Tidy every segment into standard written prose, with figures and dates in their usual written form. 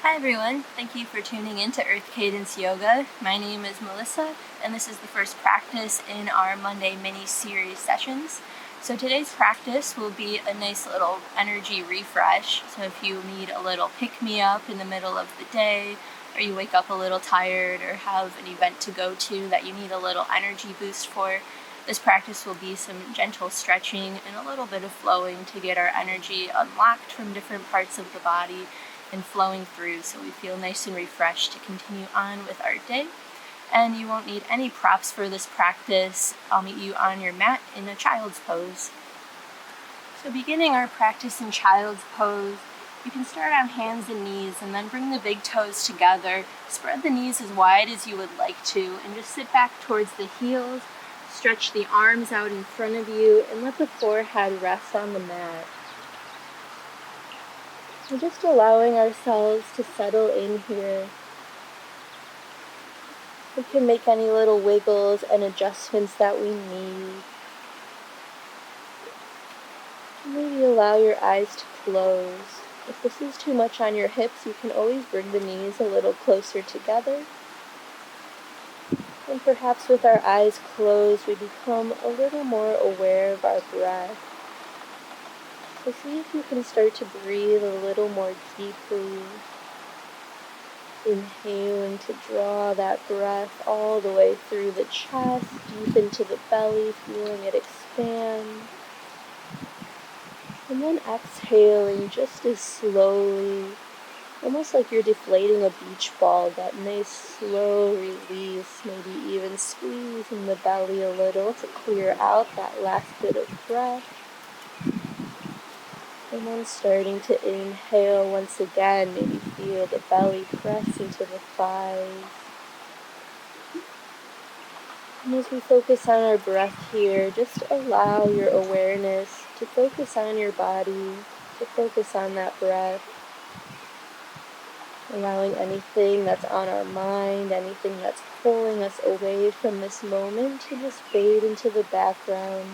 Hi everyone, thank you for tuning in to Earth Cadence Yoga. My name is Melissa, and this is the first practice in our Monday mini-series sessions. So today's practice will be a nice little energy refresh. So if you need a little pick-me-up in the middle of the day, or you wake up a little tired, or have an event to go to that you need a little energy boost for, this practice will be some gentle stretching and a little bit of flowing to get our energy unlocked from different parts of the body and flowing through so we feel nice and refreshed to continue on with our day. And you won't need any props for this practice. I'll meet you on your mat in a child's pose. So beginning our practice in child's pose, you can start on hands and knees and then bring the big toes together. Spread the knees as wide as you would like to and just sit back towards the heels. Stretch the arms out in front of you and let the forehead rest on the mat. We're just allowing ourselves to settle in here. We can make any little wiggles and adjustments that we need. Maybe allow your eyes to close. If this is too much on your hips, you can always bring the knees a little closer together. And perhaps with our eyes closed, we become a little more aware of our breath. So see if you can start to breathe a little more deeply. Inhaling to draw that breath all the way through the chest, deep into the belly, feeling it expand. And then exhaling just as slowly, almost like you're deflating a beach ball, that nice slow release, maybe even squeezing the belly a little to clear out that last bit of breath. And then starting to inhale once again, maybe feel the belly press into the thighs. And as we focus on our breath here, just allow your awareness to focus on your body, to focus on that breath. Allowing anything that's on our mind, anything that's pulling us away from this moment to just fade into the background.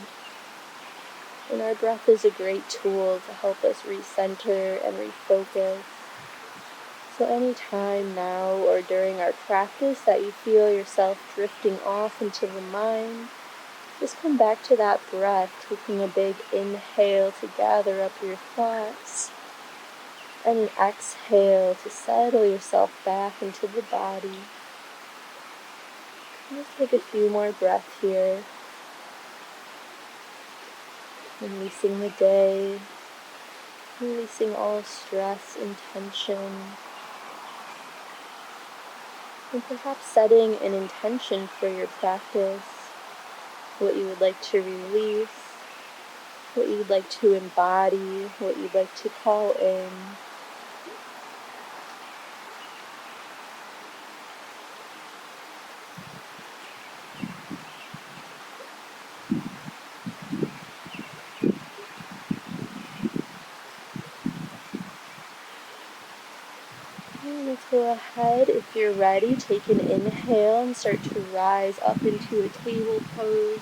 And our breath is a great tool to help us recenter and refocus. So anytime now or during our practice that you feel yourself drifting off into the mind, just come back to that breath, taking a big inhale to gather up your thoughts, and an exhale to settle yourself back into the body. Just take a few more breaths here. Releasing the day, releasing all stress and tension, and perhaps setting an intention for your practice, what you would like to release, what you'd like to embody, what you'd like to call in. Let's go ahead, if you're ready, take an inhale and start to rise up into a table pose.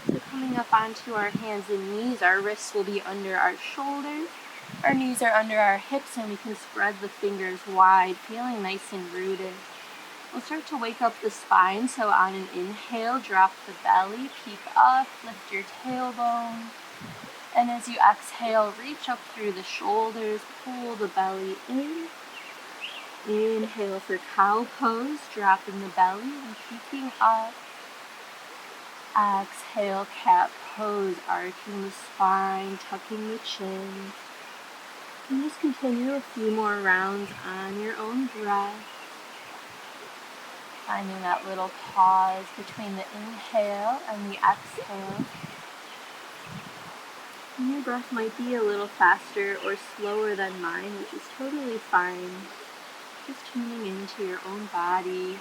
So coming up onto our hands and knees, our wrists will be under our shoulders. Our knees are under our hips and we can spread the fingers wide, feeling nice and rooted. We'll start to wake up the spine, so on an inhale, drop the belly, peek up, lift your tailbone. And as you exhale, reach up through the shoulders, pull the belly in. Inhale for cow pose, dropping the belly and peeking up. Exhale, cat pose, arching the spine, tucking the chin. And just continue a few more rounds on your own breath. Finding that little pause between the inhale and the exhale. And your breath might be a little faster or slower than mine, which is totally fine. Just tuning into your own body,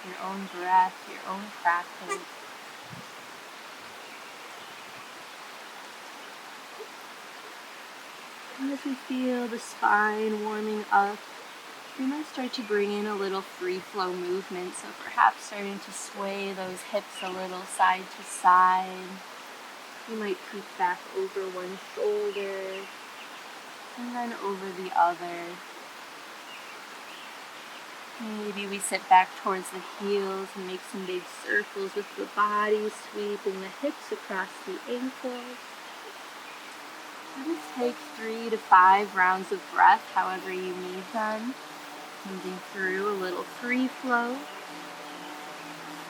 your own breath, your own practice. And as we feel the spine warming up, we might start to bring in a little free flow movement. So perhaps starting to sway those hips a little side to side. You might peek back over one shoulder and then over the other. Maybe we sit back towards the heels and make some big circles with the body, sweeping the hips across the ankles. Just take 3 to 5 rounds of breath, however you need them. Moving through a little free flow.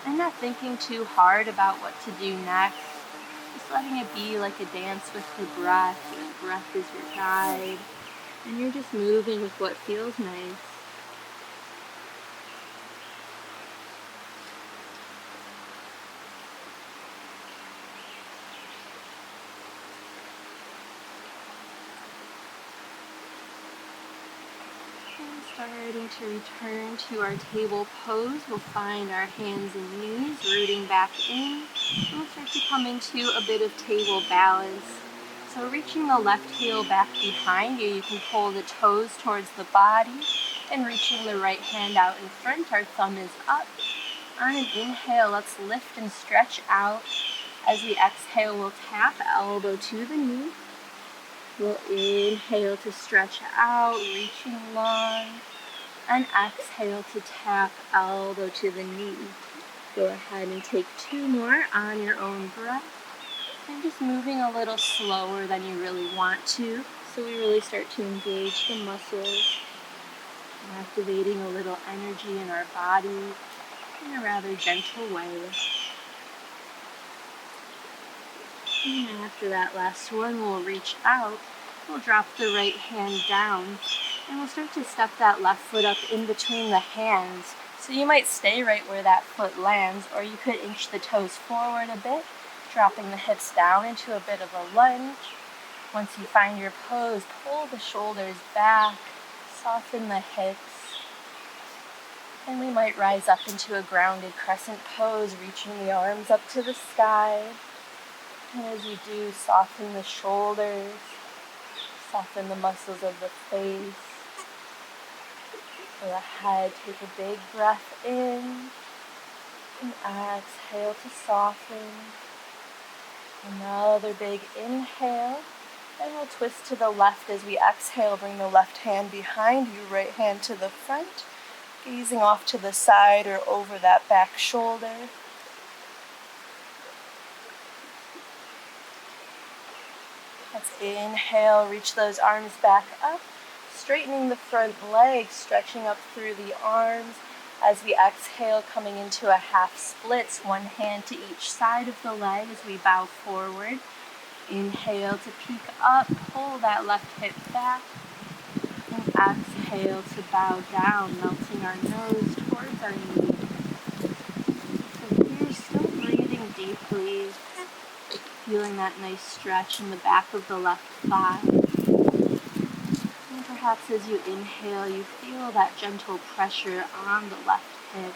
And not thinking too hard about what to do next. Just letting it be like a dance with the breath. The breath is your guide. And you're just moving with what feels nice. Starting to return to our table pose, we'll find our hands and knees rooting back in. And we'll start to come into a bit of table balance. So reaching the left heel back behind you, you can pull the toes towards the body and reaching the right hand out in front. Our thumb is up. On an inhale, let's lift and stretch out. As we exhale, we'll tap elbow to the knee. We'll inhale to stretch out, reaching long, and exhale to tap elbow to the knee. Go ahead and take 2 more on your own breath, and just moving a little slower than you really want to, so we really start to engage the muscles, activating a little energy in our body in a rather gentle way. And after that last one, we'll reach out. We'll drop the right hand down, and we'll start to step that left foot up in between the hands. So you might stay right where that foot lands, or you could inch the toes forward a bit, dropping the hips down into a bit of a lunge. Once you find your pose, pull the shoulders back, soften the hips, and we might rise up into a grounded crescent pose, reaching the arms up to the sky. And as you do, soften the shoulders, soften the muscles of the face. Go ahead, take a big breath in, and exhale to soften. Another big inhale, and we'll twist to the left as we exhale. Bring the left hand behind you, right hand to the front, gazing off to the side or over that back shoulder. Let's inhale, reach those arms back up, straightening the front leg, stretching up through the arms. As we exhale, coming into a half splits, one hand to each side of the leg as we bow forward. Inhale to peek up, pull that left hip back, and exhale to bow down, melting our nose towards our knee. So here, still breathing deeply, feeling that nice stretch in the back of the left thigh. And perhaps as you inhale, you feel that gentle pressure on the left hip.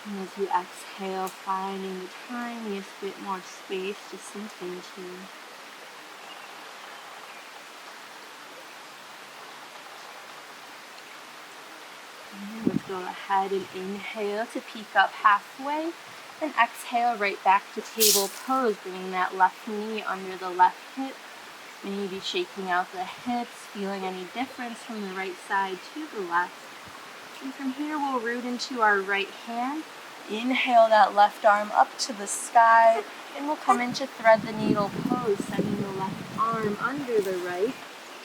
And as you exhale, finding the tiniest bit more space to sink into. And let's go ahead and inhale to peek up halfway. And exhale right back to table pose, bringing that left knee under the left hip. Maybe shaking out the hips, feeling any difference from the right side to the left. And from here, we'll root into our right hand. Inhale that left arm up to the sky, and we'll come into thread the needle pose, sending the left arm under the right,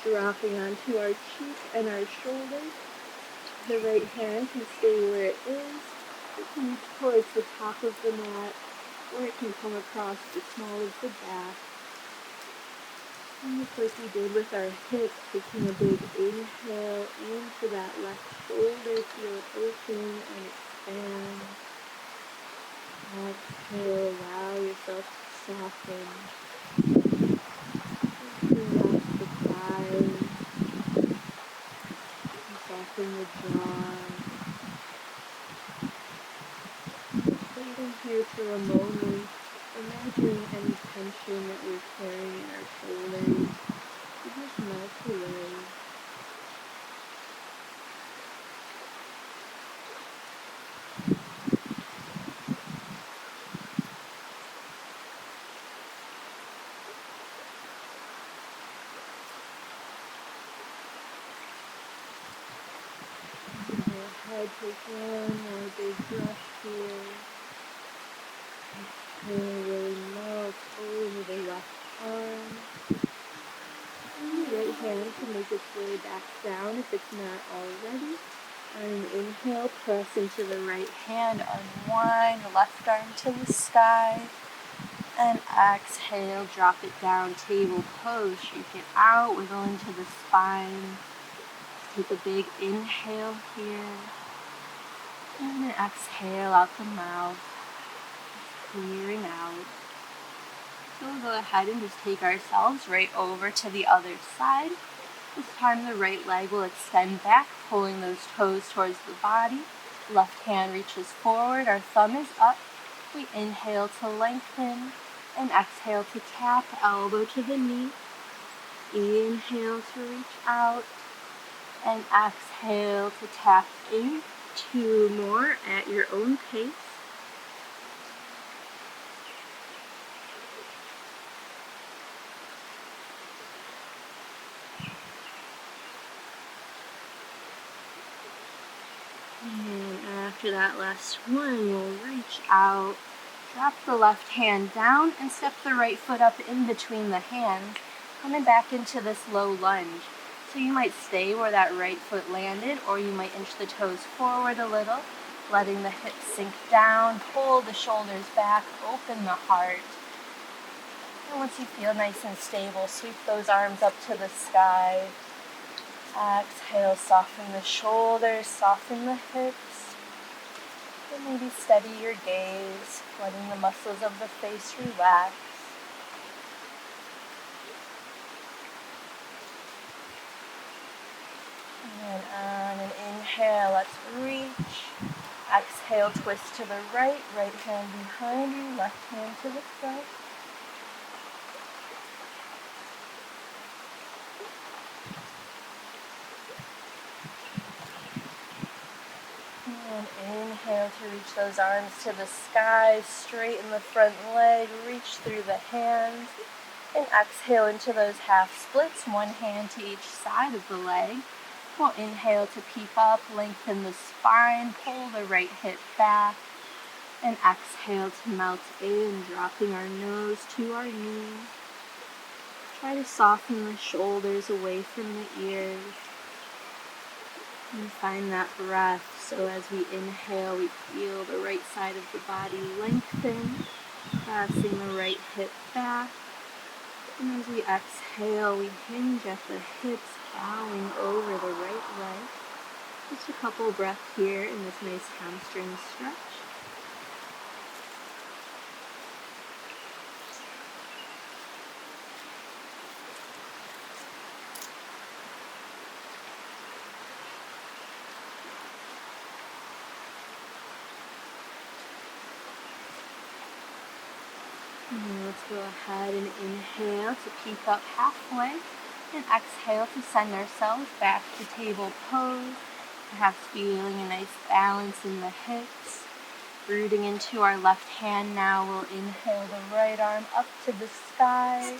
dropping onto our cheek and our shoulder. The right hand can stay where it is. It can reach towards the top of the mat, or it can come across the small of the back. And just like we did with our hips, taking a big inhale into that left shoulder, feel it open and expand. Exhale, allow yourself to soften. Relax the thighs, and soften the jaw. Breathing here for a moment, imagining any tension that we're carrying in our shoulders to just melt away. side. Take one more big breath here. Exhale, really melt over the left arm. And the right hand can make its way back down if it's not already. On an inhale, press into the right hand, unwind the left arm to the sky. And exhale, drop it down, table pose, shake it out, wiggle into the spine. Take a big inhale here. And then exhale out the mouth, clearing out. So we'll go ahead and just take ourselves right over to the other side. This time the right leg will extend back, pulling those toes towards the body. Left hand reaches forward, our thumb is up. We inhale to lengthen and exhale to tap, elbow to the knee. Inhale to reach out and exhale to tap in. 2 more at your own pace. And after that last one, we'll reach out, drop the left hand down, and step the right foot up in between the hands, coming back into this low lunge. So you might stay where that right foot landed, or you might inch the toes forward a little, letting the hips sink down, pull the shoulders back, open the heart. And once you feel nice and stable, sweep those arms up to the sky. Exhale, soften the shoulders, soften the hips. And maybe steady your gaze, letting the muscles of the face relax. And on an inhale, let's reach. Exhale, twist to the right, right hand behind you, left hand to the front. And inhale to reach those arms to the sky, straighten the front leg, reach through the hands. And exhale into those half splits, one hand to each side of the leg. We'll inhale to peep up, lengthen the spine, pull the right hip back. And exhale to melt in, dropping our nose to our knees. Try to soften the shoulders away from the ears. And find that breath. So as we inhale, we feel the right side of the body lengthen, pressing the right hip back. And as we exhale, we hinge at the hips, bowing over the right leg. Just a couple breaths here in this nice hamstring stretch. And let's go ahead and inhale to peek up halfway, and exhale to send ourselves back to table pose, perhaps feeling a nice balance in the hips. Rooting into our left hand now, we'll inhale the right arm up to the sky,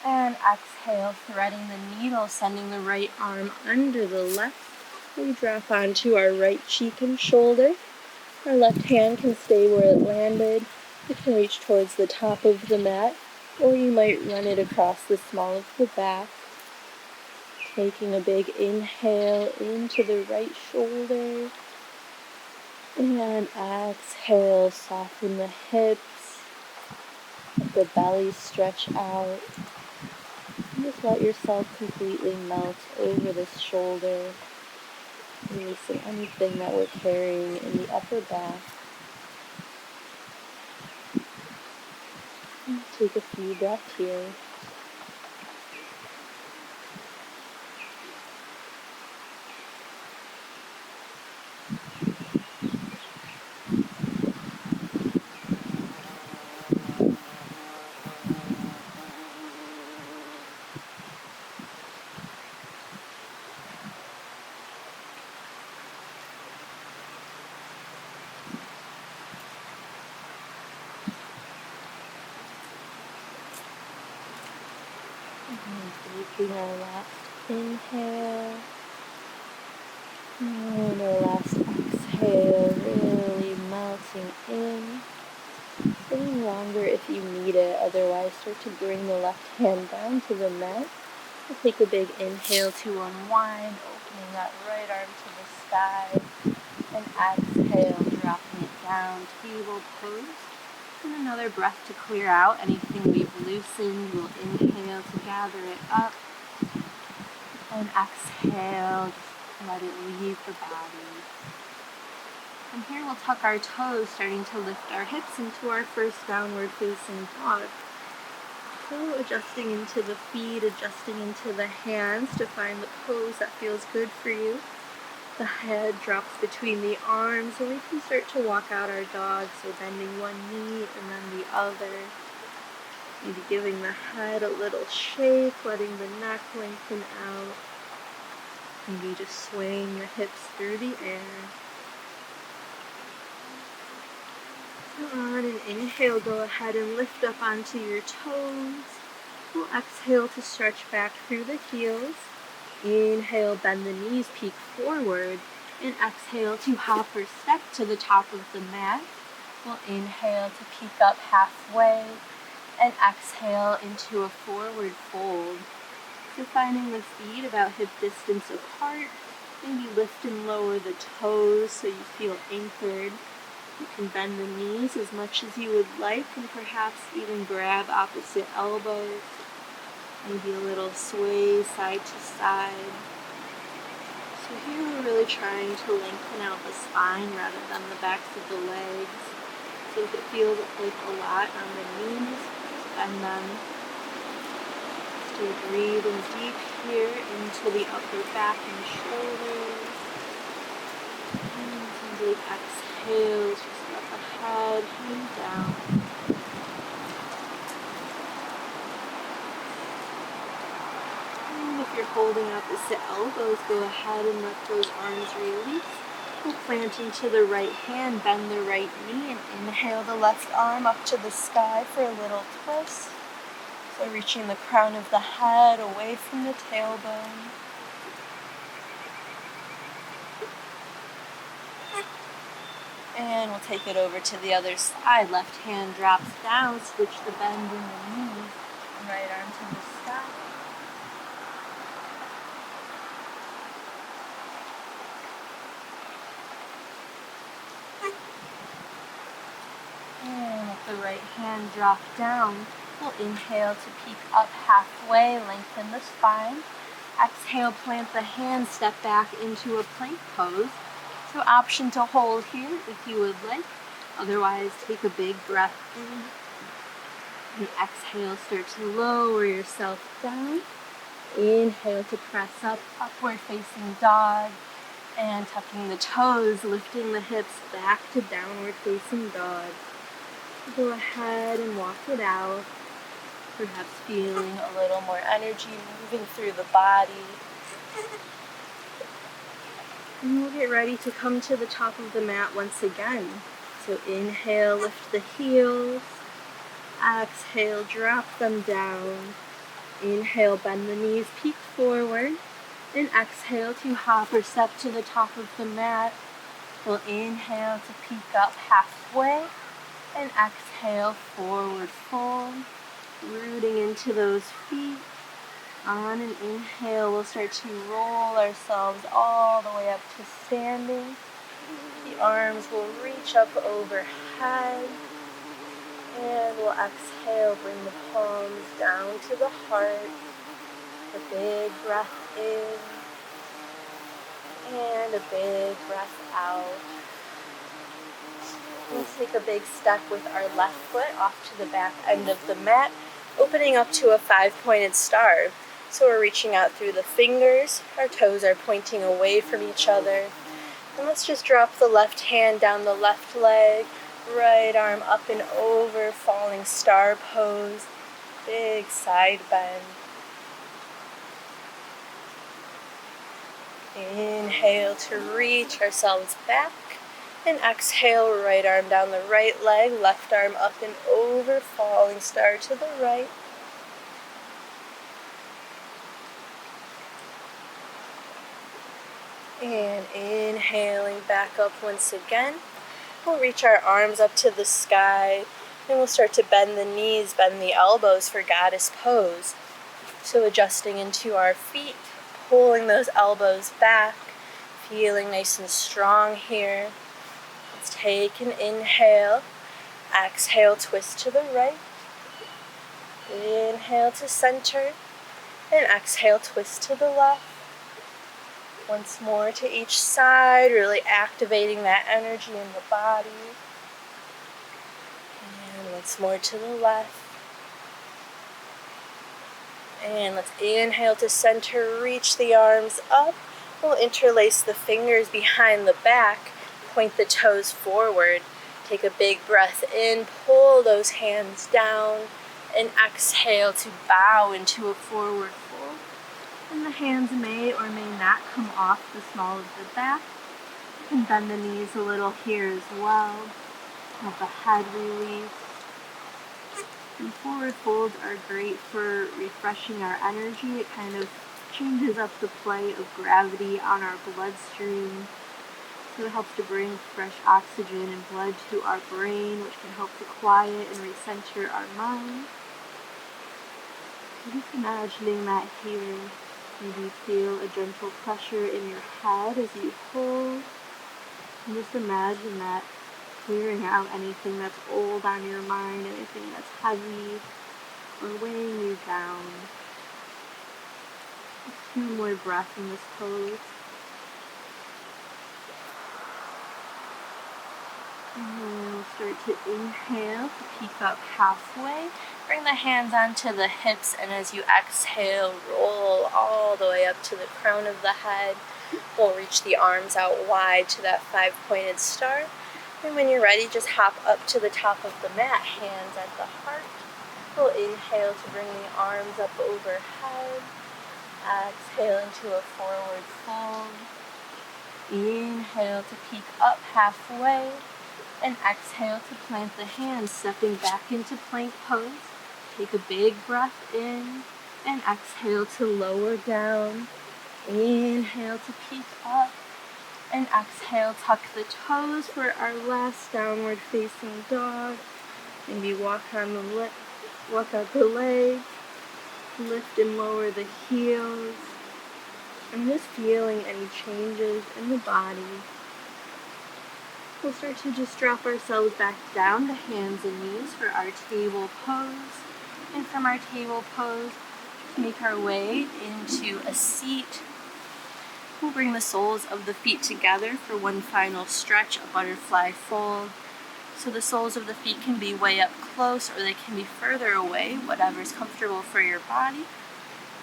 and exhale, threading the needle, sending the right arm under the left. We drop onto our right cheek and shoulder. Our left hand can stay where it landed. You can reach towards the top of the mat, or you might run it across the small of the back. Taking a big inhale into the right shoulder, and exhale, soften the hips, let the belly stretch out. And just let yourself completely melt over this shoulder, releasing anything that we're carrying in the upper back. Take a few breaths here. And taking our last inhale. And our last exhale, really melting in. Staying longer if you need it, otherwise start to bring the left hand down to the mat. We'll take a big inhale to unwind, opening that right arm to the sky, and exhale, dropping it down, table pose. And another breath to clear out anything we've loosened. We'll inhale to gather it up, and exhale, just let it leave the body. And here we'll tuck our toes, starting to lift our hips into our first downward facing dog. So adjusting into the feet, adjusting into the hands to find the pose that feels good for you. The head drops between the arms, and we can start to walk out our dog, so bending one knee and then the other. Maybe giving the head a little shake, letting the neck lengthen out. Maybe just swaying your hips through the air. On an inhale, go ahead and lift up onto your toes. We'll exhale to stretch back through the heels. Inhale, bend the knees, peek forward. And exhale to hop or step to the top of the mat. We'll inhale to peek up halfway. And exhale into a forward fold. So finding the feet about hip distance apart. Maybe lift and lower the toes so you feel anchored. You can bend the knees as much as you would like, and perhaps even grab opposite elbows. Maybe a little sway side to side. So here we're really trying to lengthen out the spine rather than the backs of the legs. So if it feels like a lot on the knees, just bend them. Stay breathing deep here into the upper back and shoulders. And some big exhales, just let the head hang down. And if you're holding opposite elbows, go ahead and let those arms release. We'll plant into the right hand, bend the right knee, and inhale the left arm up to the sky for a little twist. So reaching the crown of the head away from the tailbone. And we'll take it over to the other side. Left hand drops down, switch the bend in the knee, and right arm to the sky. And with the right hand drop down, we'll inhale to peek up halfway, lengthen the spine. Exhale, plant the hand, step back into a plank pose. So option to hold here if you would like. Otherwise, take a big breath in. And exhale, start to lower yourself down. Inhale to press up, upward facing dog. And tucking the toes, lifting the hips back to downward facing dog. Go ahead and walk it out. Perhaps feeling a little more energy moving through the body. And we'll get ready to come to the top of the mat once again. So inhale, lift the heels. Exhale, drop them down. Inhale, bend the knees, peek forward. And exhale to hop or step to the top of the mat. We'll inhale to peek up halfway. And exhale, forward fold. Rooting into those feet. On an inhale, we'll start to roll ourselves all the way up to standing. The arms will reach up overhead. And we'll exhale, bring the palms down to the heart. A big breath in. And a big breath out. Let's take a big step with our left foot off to the back end of the mat, opening up to a 5-pointed star. So we're reaching out through the fingers, our toes are pointing away from each other. And let's just drop the left hand down the left leg, right arm up and over, falling star pose, big side bend. Inhale to reach ourselves back, and exhale, right arm down the right leg, left arm up and over, falling star to the right. And inhaling back up once again. We'll reach our arms up to the sky, and we'll start to bend the knees, bend the elbows for goddess pose. So adjusting into our feet, pulling those elbows back, feeling nice and strong here. Let's take an inhale. Exhale, twist to the right. Inhale to center, and exhale, twist to the left. Once more to each side, really activating that energy in the body. And once more to the left. And let's inhale to center, reach the arms up. We'll interlace the fingers behind the back, point the toes forward. Take a big breath in, pull those hands down, and exhale to bow into a forward fold. And the hands may or may not come off the small of the back. You can bend the knees a little here as well. Have the head release. And forward folds are great for refreshing our energy. It kind of changes up the play of gravity on our bloodstream. So it helps to bring fresh oxygen and blood to our brain, which can help to quiet and recenter our mind. So just imagining that here. Maybe feel a gentle pressure in your head as you hold. And just imagine that clearing out anything that's old on your mind, anything that's heavy or weighing you down. Just 2 more breaths in this pose. And then we'll start to inhale to peek up halfway. Bring the hands onto the hips, and as you exhale, roll all the way up to the crown of the head. We'll reach the arms out wide to that 5-pointed star. And when you're ready, just hop up to the top of the mat, hands at the heart. We'll inhale to bring the arms up overhead. Exhale into a forward fold. Inhale to peek up halfway. And exhale to plant the hands, stepping back into plank pose. Take a big breath in, and exhale to lower down. Inhale to peek up, and exhale, tuck the toes for our last downward facing dog. Maybe walk out the legs, lift and lower the heels, and just feeling any changes in the body. We'll start to just drop ourselves back down to hands and knees for our table pose. And from our table pose, make our way into a seat. We'll bring the soles of the feet together for one final stretch, a butterfly fold. So the soles of the feet can be way up close or they can be further away, whatever's comfortable for your body.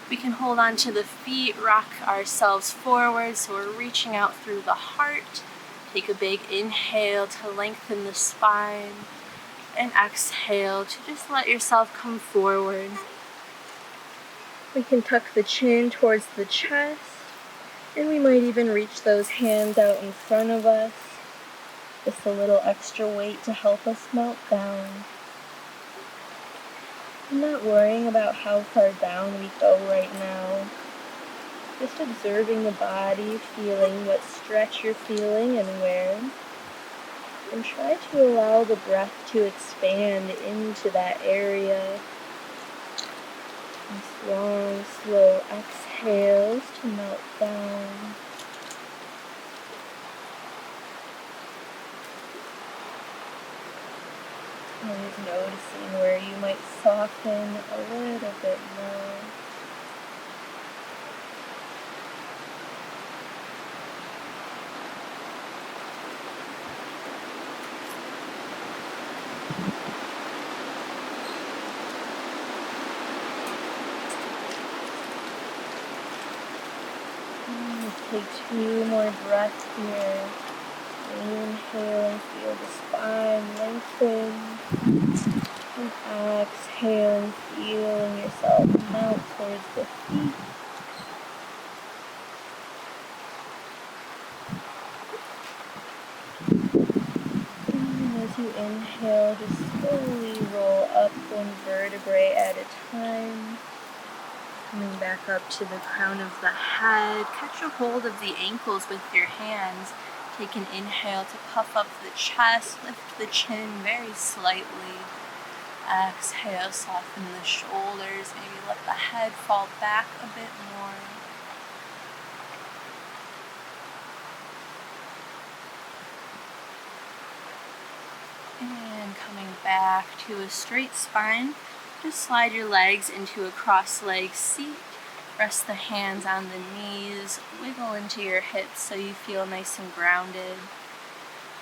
We can hold on to the feet, rock ourselves forward, so we're reaching out through the heart. Take a big inhale to lengthen the spine, and exhale to just let yourself come forward. We can tuck the chin towards the chest, and we might even reach those hands out in front of us. Just a little extra weight to help us melt down. I'm not worrying about how far down we go right now. Just observing the body, feeling what stretch you're feeling and where. And try to allow the breath to expand into that area. And long, slow exhales to melt down. Always noticing where you might soften a little bit more. Take 2 more breaths here. Inhale and feel the spine lengthen. And exhale and feeling yourself melt towards the feet. And as you inhale, just slowly roll up 1 vertebrae at a time. Coming back up to the crown of the head, catch a hold of the ankles with your hands. Take an inhale to puff up the chest, lift the chin very slightly. Exhale, soften the shoulders, maybe let the head fall back a bit more. And coming back to a straight spine, just slide your legs into a cross-legged seat. Rest the hands on the knees, wiggle into your hips so you feel nice and grounded.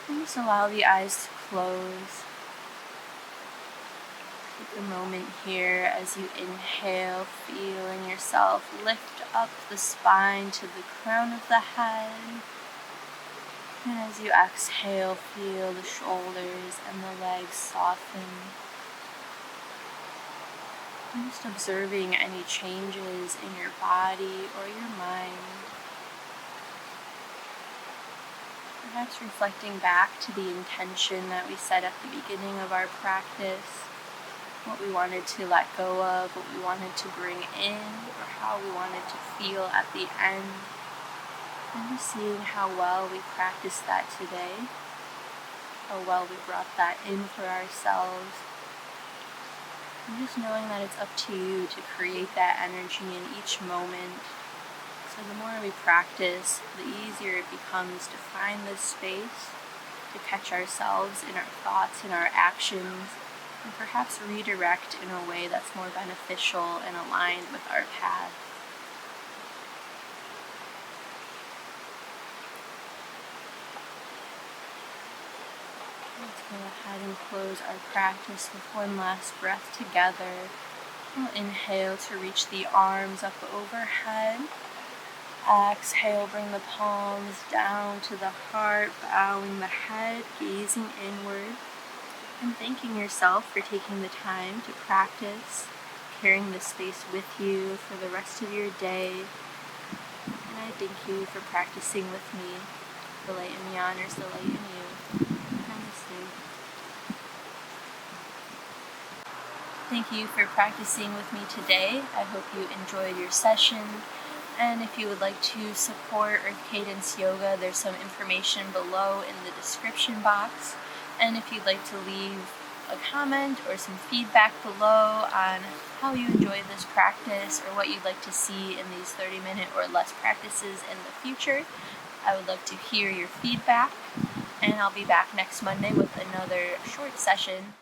And just allow the eyes to close. Take a moment here as you inhale, feeling yourself lift up the spine to the crown of the head. And as you exhale, feel the shoulders and the legs soften. And just observing any changes in your body or your mind. Perhaps reflecting back to the intention that we set at the beginning of our practice, what we wanted to let go of, what we wanted to bring in, or how we wanted to feel at the end. And just seeing how well we practiced that today, how well we brought that in for ourselves. And just knowing that it's up to you to create that energy in each moment. So the more we practice, the easier it becomes to find this space, to catch ourselves in our thoughts and our actions, and perhaps redirect in a way that's more beneficial and aligned with our path. Let's go ahead and close our practice with one last breath together. We'll inhale to reach the arms up overhead. Exhale, bring the palms down to the heart, bowing the head, gazing inward, and thanking yourself for taking the time to practice, carrying this space with you for the rest of your day. And I thank you for practicing with me. The light in me honors the light in you. Namaste. Thank you for practicing with me today. I hope you enjoyed your session. And if you would like to support Earth Cadence Yoga, there's some information below in the description box. And if you'd like to leave a comment or some feedback below on how you enjoyed this practice or what you'd like to see in these 30-minute or less practices in the future, I would love to hear your feedback. And I'll be back next Monday with another short session